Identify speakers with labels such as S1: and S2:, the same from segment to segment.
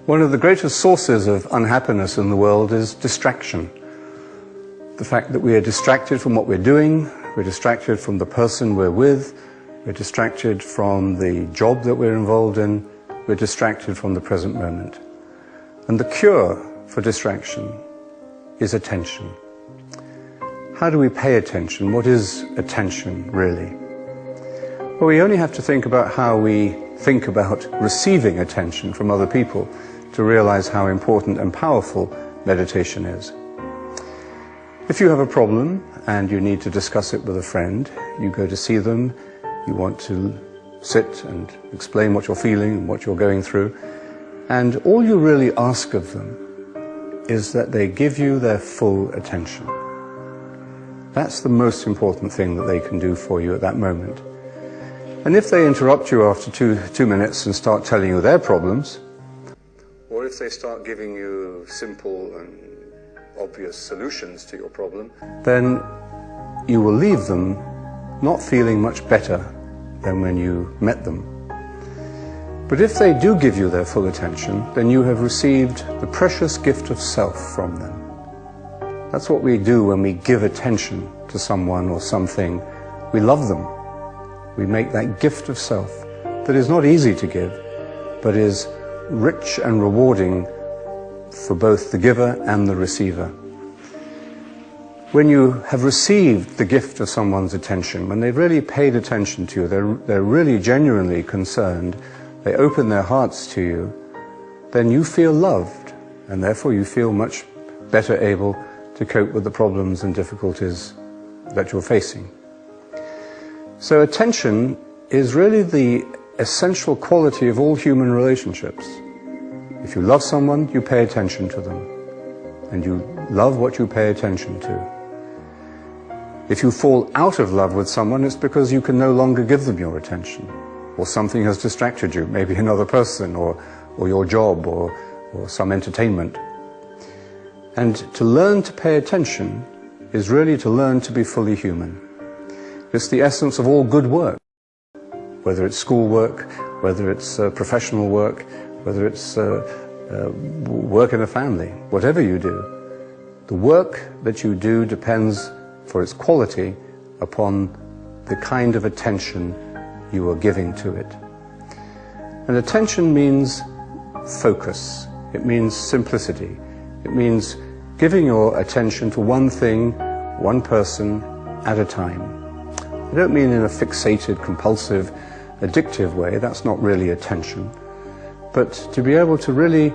S1: One of the greatest sources of unhappiness in the world is distraction. The fact that we are distracted from what we're doing, we're distracted from the person we're with, we're distracted from the job that we're involved in, we're distracted from the present moment. And the cure for distraction is attention. How do we pay attention? What is attention, really? Well, we only have to think about how we think about receiving attention from other people to realize how important and powerful meditation is. If you have a problem and you need to discuss it with a friend, you go to see them, you want to sit and explain what you're feeling and what you're going through, and all you really ask of them is that they give you their full attention. That's the most important thing that they can do for you at that moment. And if they interrupt you after two minutes and start telling you their problems, or if they start giving you simple and obvious solutions to your problem, then you will leave them not feeling much better than when you met them. But if they do give you their full attention, then you have received the precious gift of self from them. That's what we do when we give attention to someone or something. We love them. We make that gift of self that is not easy to give, but is rich and rewarding for both the giver and the receiver. When you have received the gift of someone's attention, when they've really paid attention to you, they're really genuinely concerned, they open their hearts to you, then you feel loved, and therefore you feel much better able to cope with the problems and difficulties that you're facing. So attention is really the essential quality of all human relationships. If you love someone, you pay attention to them, and you love what you pay attention to. If you fall out of love with someone, it's because you can no longer give them your attention, or something has distracted you, maybe another person, or your job, or some entertainment. And to learn to pay attention is really to learn to be fully human. It's the essence of all good work, whether it's schoolwork, whether it's professional work, whether it's work in a family, whatever you do. The work that you do depends for its quality upon the kind of attention you are giving to it. And attention means focus. It means simplicity. It means giving your attention to one thing, one person at a time. I don't mean in a fixated, compulsive, addictive way. That's not really attention. But to be able to really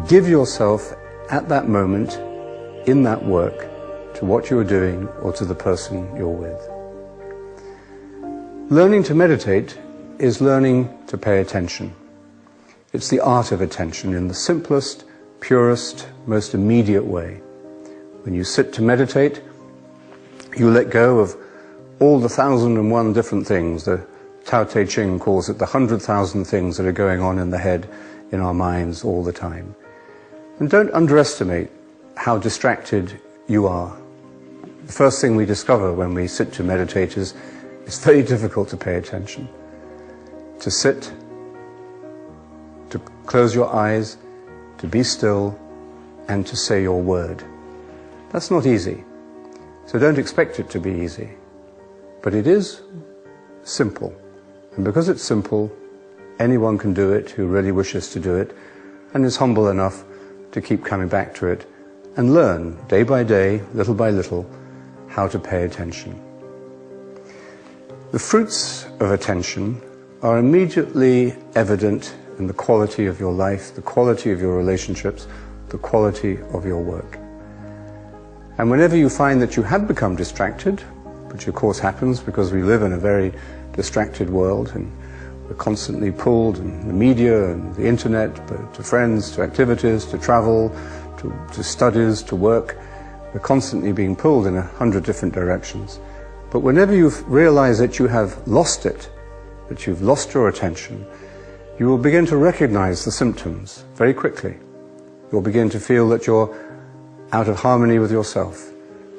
S1: give yourself at that moment, in that work, to what you're doing or to the person you're with. Learning to meditate is learning to pay attention. It's the art of attention in the simplest, purest, most immediate way. When you sit to meditate, you let go of all the 1,001 different things. The Tao Te Ching calls it the 100,000 things that are going on in the head, in our minds all the time. And don't underestimate how distracted you are. The first thing we discover when we sit to meditate is it's very difficult to pay attention. To sit, to close your eyes, to be still, and to say your word. That's not easy. So don't expect it to be easy. But it is simple. And because it's simple, anyone can do it who really wishes to do it and is humble enough to keep coming back to it and learn day by day, little by little, how to pay attention. The fruits of attention are immediately evident in the quality of your life, the quality of your relationships, the quality of your work. And whenever you find that you have become distracted, which of course happens because we live in a very distracted world and we're constantly pulled in the media and the internet, to friends, to activities, to travel, to studies, to work. We're constantly being pulled in 100 different directions. But whenever you realize that you have lost it, that you've lost your attention, you will begin to recognize the symptoms very quickly. You'll begin to feel that you're out of harmony with yourself,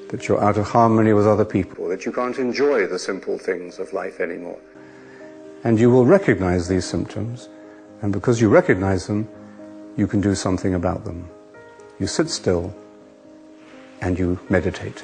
S1: that you're out of harmony with other people, that you can't enjoy the simple things of life anymore. And you will recognize these symptoms, And because you recognize them, you can do something about them. You sit still and you meditate.